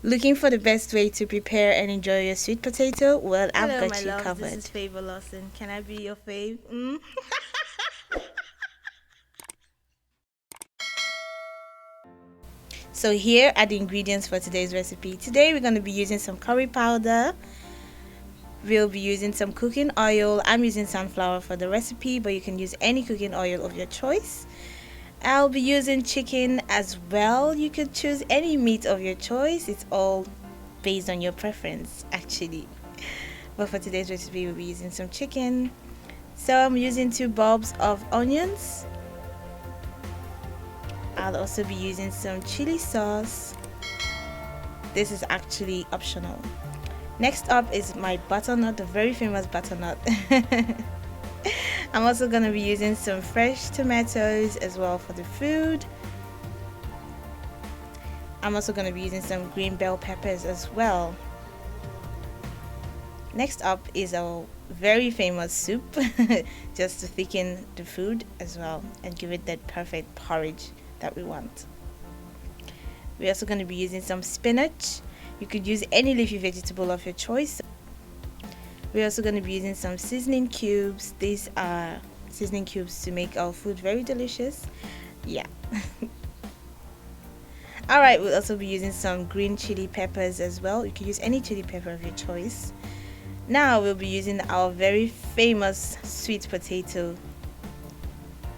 Looking for the best way to prepare and enjoy your sweet potato? Well, I've Hello, my got you loves. This covered. is Favor Lawson. Can I be your fave? So here are the ingredients for today's recipe. Today we're going to be using some curry powder. We'll be using some cooking oil. I'm using sunflower for the recipe, but you can use any cooking oil of your choice. I'll be using chicken as well. You could choose any meat of your choice. It's all based on your preference, actually. But for today's recipe, we'll be using some chicken. So I'm using 2 bulbs of onions. I'll also be using some chili sauce. This is actually optional. Next up is my butternut, the very famous butternut. I'm also going to be using some fresh tomatoes as well for the food. I'm also going to be using some green bell peppers as well. Next up is our very famous soup, just to thicken the food as well and give it that perfect porridge that we want. We're also going to be using some spinach. You could use any leafy vegetable of your choice. We're also going to be using some seasoning cubes. These are seasoning cubes to make our food very delicious. Yeah. Alright, we'll also be using some green chili peppers as well. You can use any chili pepper of your choice. Now we'll be using our very famous sweet potato.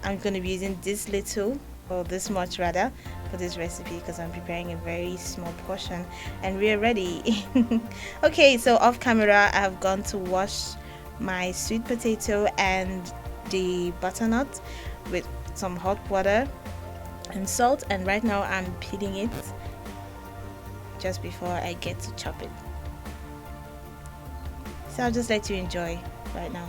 I'm going to be using this little, or this much rather, for this recipe because I'm preparing a very small portion and we're ready. Okay, so off camera I have gone to wash my sweet potato and the butternut with some hot water and salt, and right now I'm peeling it just before I get to chop it. So I'll just let you enjoy right now.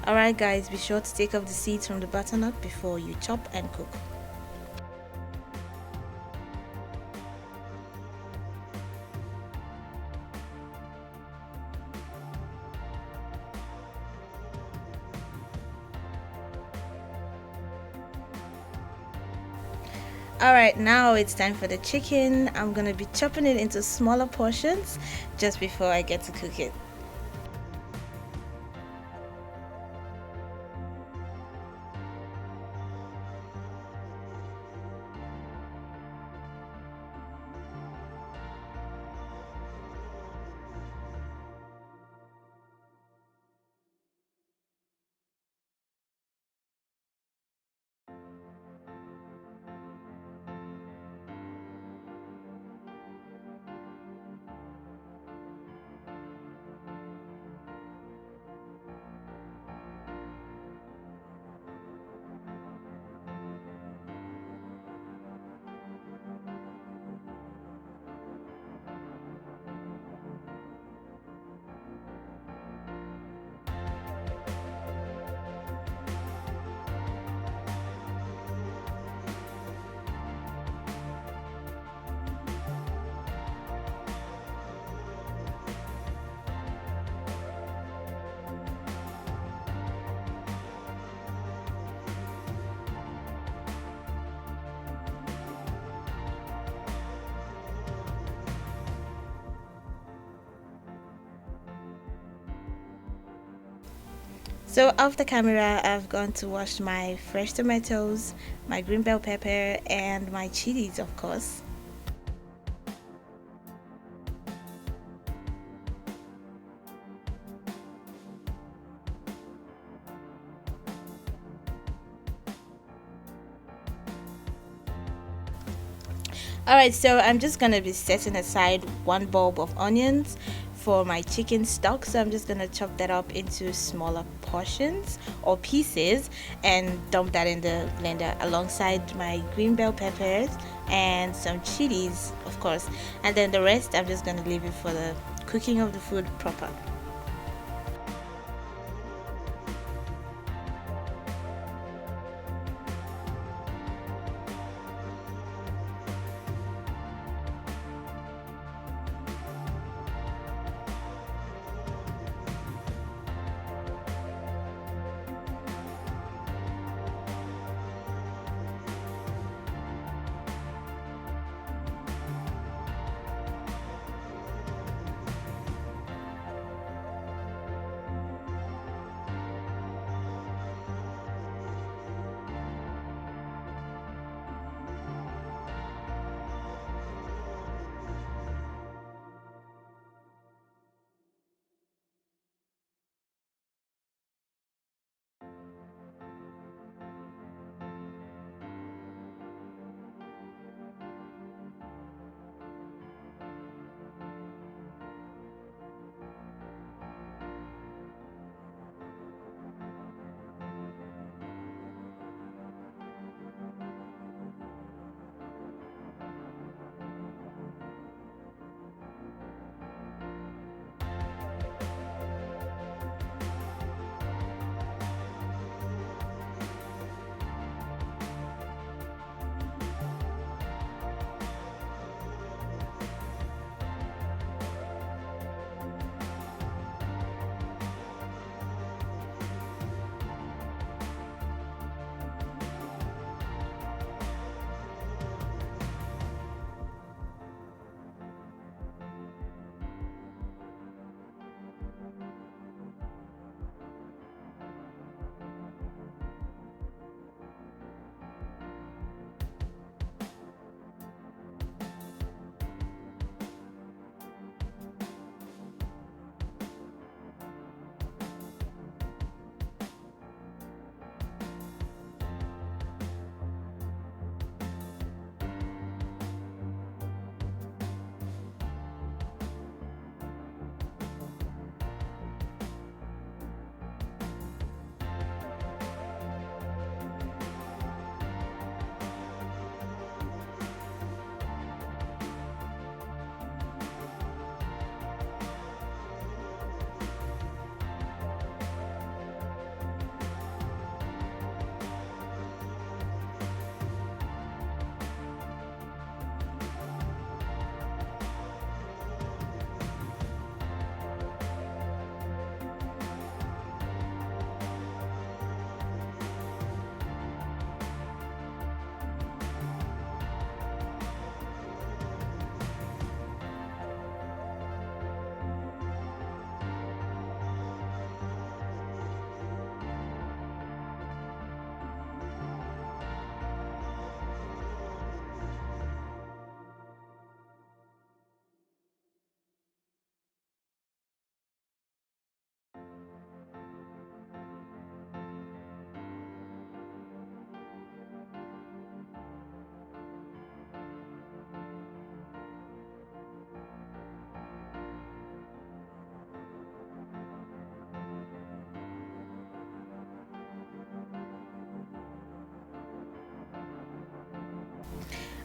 Alright guys, be sure to take off the seeds from the butternut before you chop and cook. Alright, now it's time for the chicken. I'm gonna be chopping it into smaller portions just before I get to cook it. So off the camera, I've gone to wash my fresh tomatoes, my green bell pepper, and my chilies, of course. Alright, so I'm just gonna be setting aside one bulb of onions for my chicken stock. So I'm just gonna chop that up into smaller portions or pieces and dump that in the blender alongside my green bell peppers and some chilies, of course. And then the rest, I'm just gonna leave it for the cooking of the food proper.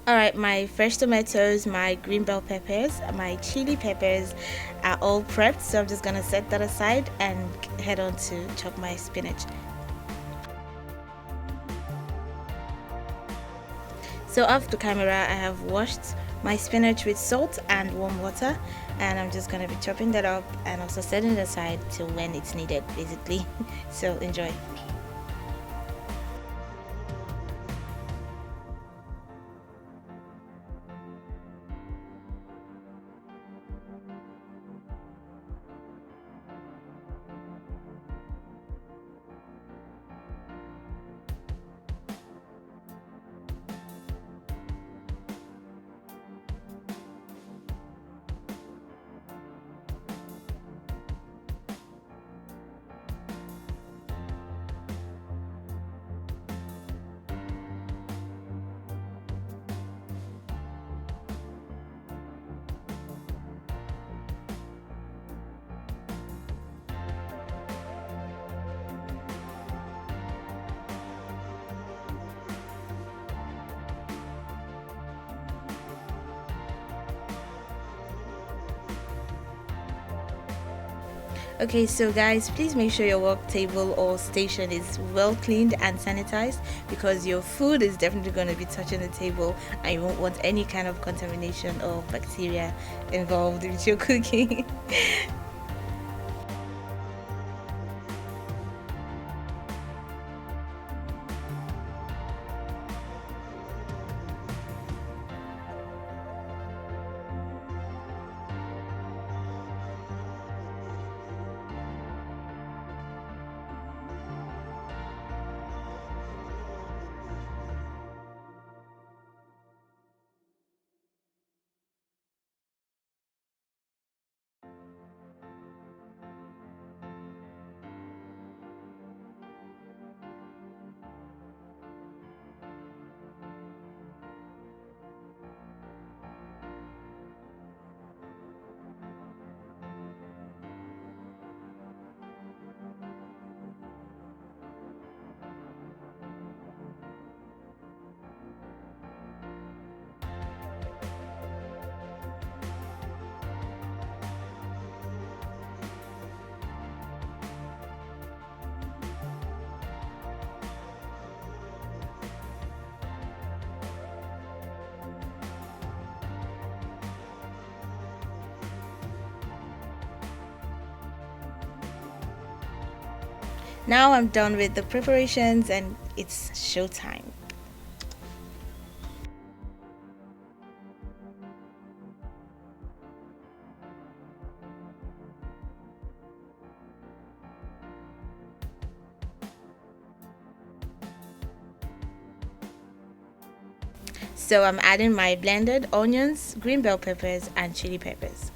All right, my fresh tomatoes, my green bell peppers, my chili peppers are all prepped. So I'm just gonna set that aside and head on to chop my spinach. So off the camera, I have washed my spinach with salt and warm water, and I'm just gonna be chopping that up and also setting it aside till when it's needed, basically. So enjoy. Okay, so guys, please make sure your work table or station is well cleaned and sanitized, because your food is definitely going to be touching the table and you won't want any kind of contamination or bacteria involved with your cooking. Now I'm done with the preparations and it's showtime. So I'm adding my blended onions, green bell peppers, and chili peppers.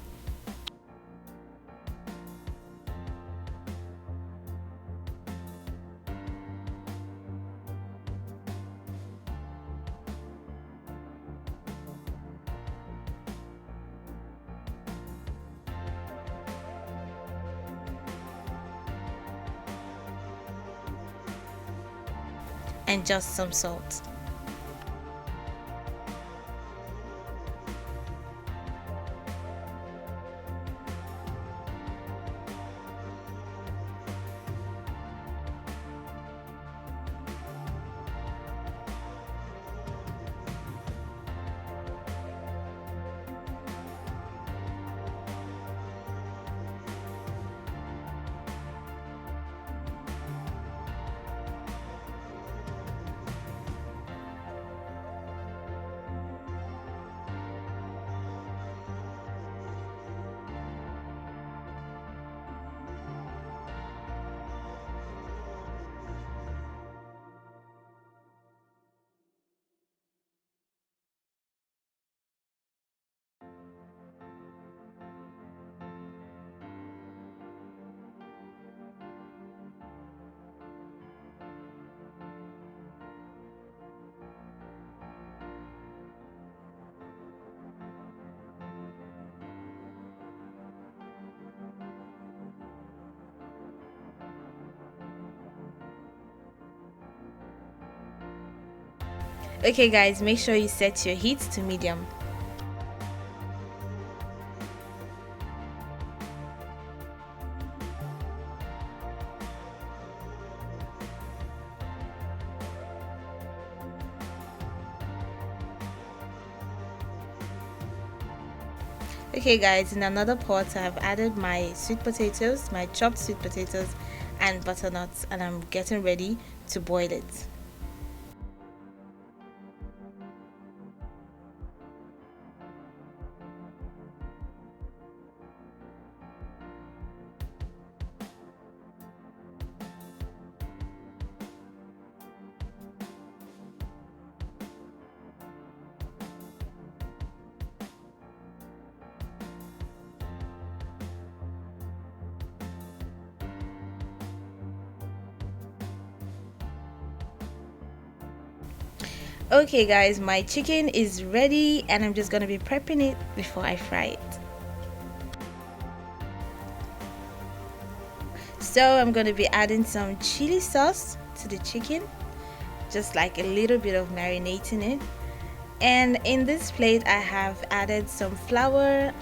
And just some salt. Okay guys, make sure you set your heat to medium. Okay guys, in another pot I've added my sweet potatoes, my chopped sweet potatoes and butternuts, and I'm getting ready to boil it. Okay guys, my chicken is ready and I'm just gonna be prepping it before I fry it. So I'm gonna be adding some chili sauce to the chicken, just like a little bit of marinating it. And in this plate I have added some flour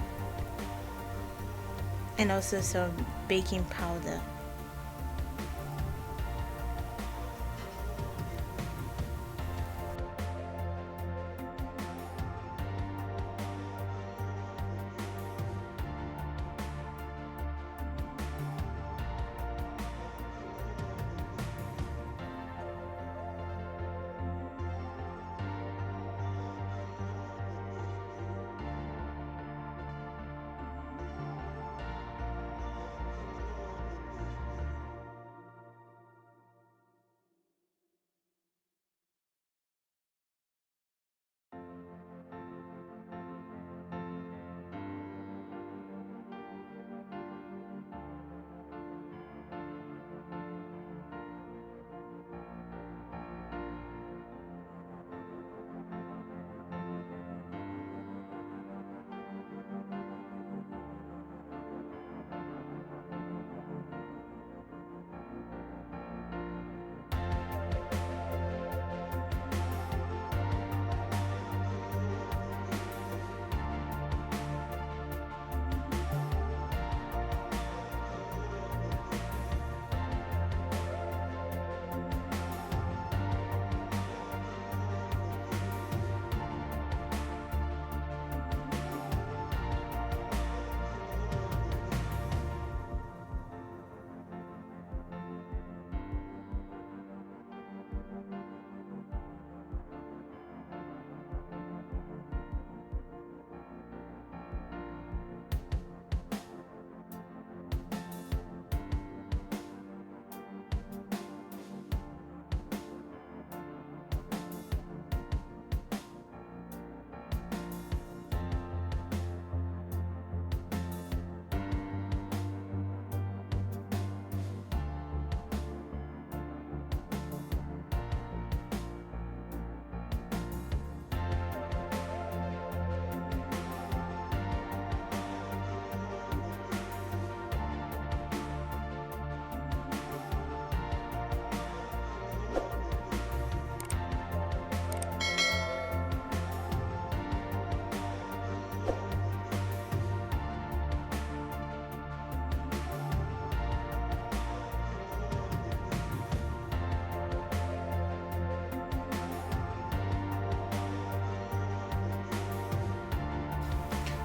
and also some baking powder.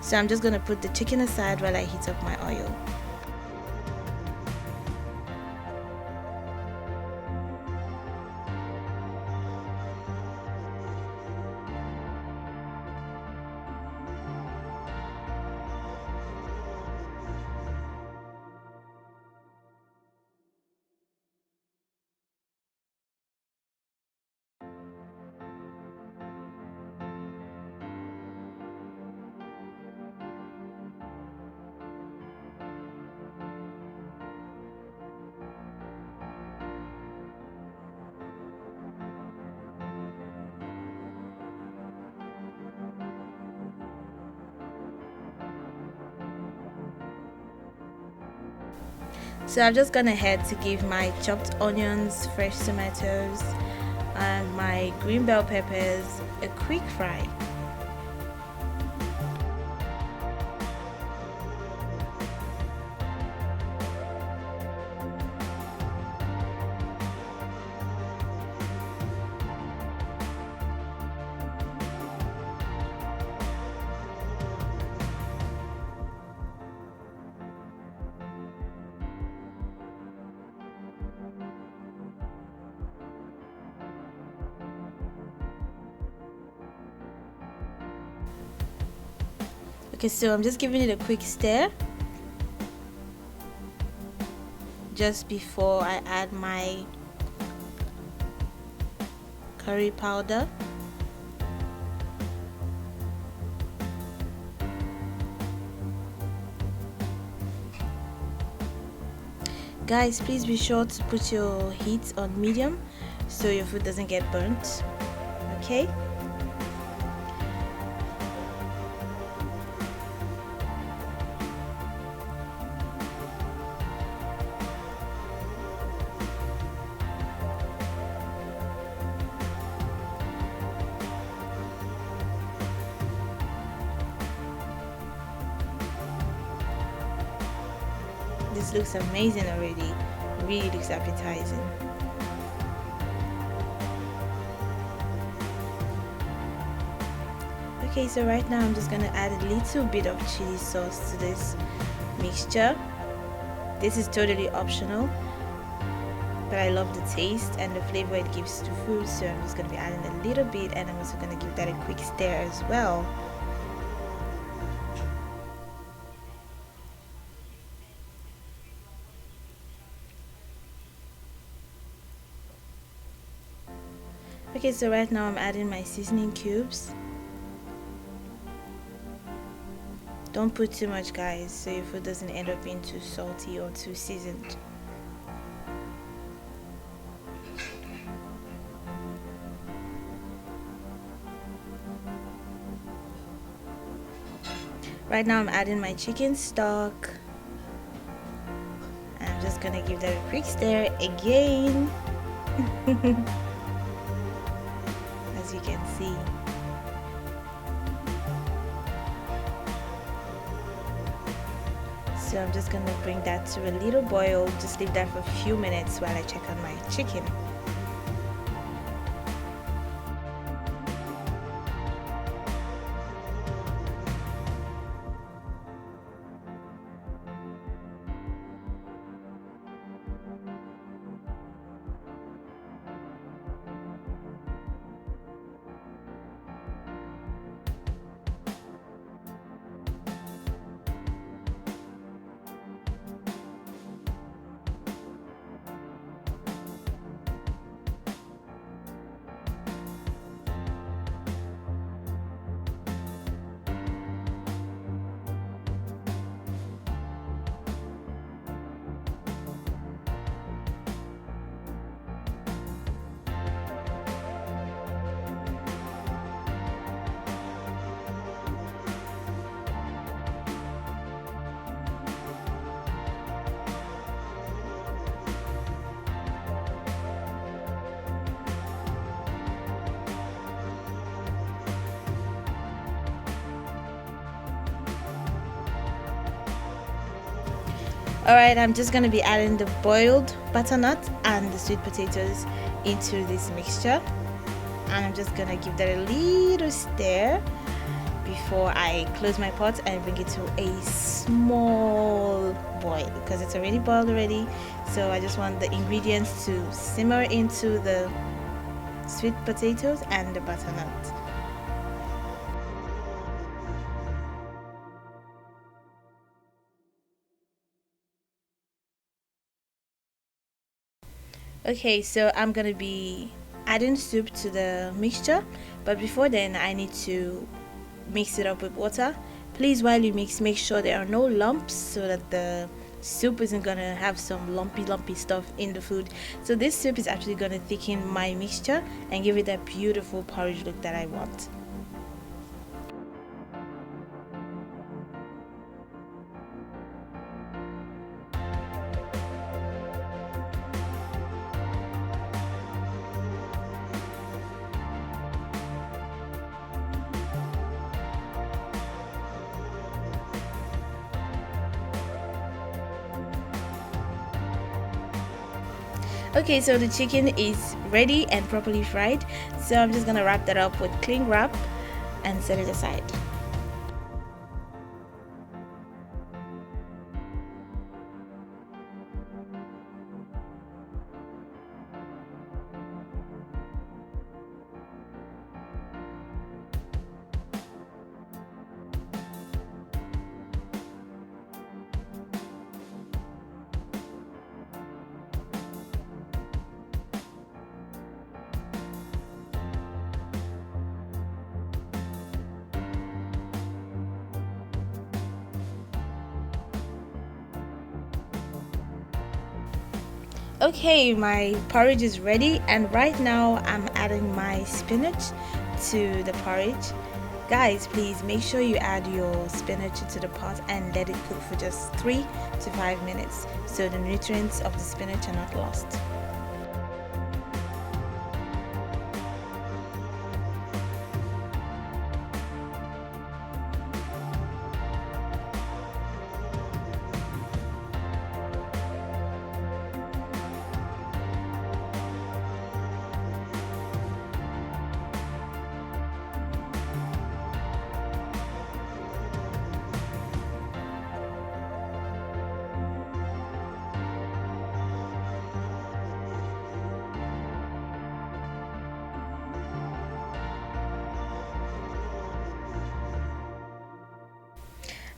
So I'm just gonna put the chicken aside while I heat up my oil. So I've just gone ahead to give my chopped onions, fresh tomatoes, and my green bell peppers a quick fry. Okay, so I'm just giving it a quick stir just before I add my curry powder. Guys, please be sure to put your heat on medium so your food doesn't get burnt. Okay? This looks amazing already. Really looks appetizing. Okay, so right now I'm just gonna add a little bit of chili sauce to this mixture. This is totally optional, but I love the taste and the flavor it gives to food, so I'm just gonna be adding a little bit, and I'm also gonna give that a quick stir as well. Okay, so right now I'm adding my seasoning cubes. Don't put too much, guys, so your food doesn't end up being too salty or too seasoned. Right now I'm adding my chicken stock. I'm just gonna give that a quick stir again. As you can see. So I'm just gonna bring that to a little boil. Just leave that for a few minutes while I check on my chicken. Alright, I'm just going to be adding the boiled butternut and the sweet potatoes into this mixture. And I'm just going to give that a little stir before I close my pot and bring it to a small boil, because it's already boiled already. So I just want the ingredients to simmer into the sweet potatoes and the butternut. Okay, so I'm gonna be adding soup to the mixture, but before then I need to mix it up with water. Please, while you mix, make sure there are no lumps so that the soup isn't gonna have some lumpy stuff in the food. So this soup is actually gonna thicken my mixture and give it that beautiful porridge look that I want. Okay, so the chicken is ready and properly fried, so I'm just gonna wrap that up with cling wrap and set it aside. Okay, my porridge is ready, and right now I'm adding my spinach to the porridge. Guys, please make sure you add your spinach into the pot and let it cook for just 3 to 5 minutes so the nutrients of the spinach are not lost.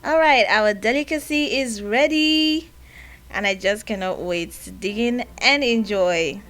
All right, our delicacy is ready, and I just cannot wait to dig in and enjoy.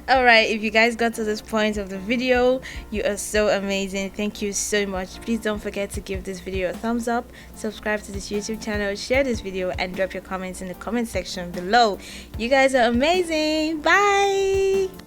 Alright, if you guys got to this point of the video, you are so amazing. Thank you so much. Please don't forget to give this video a thumbs up, subscribe to this YouTube channel, share this video, and drop your comments in the comment section below. You guys are amazing. Bye.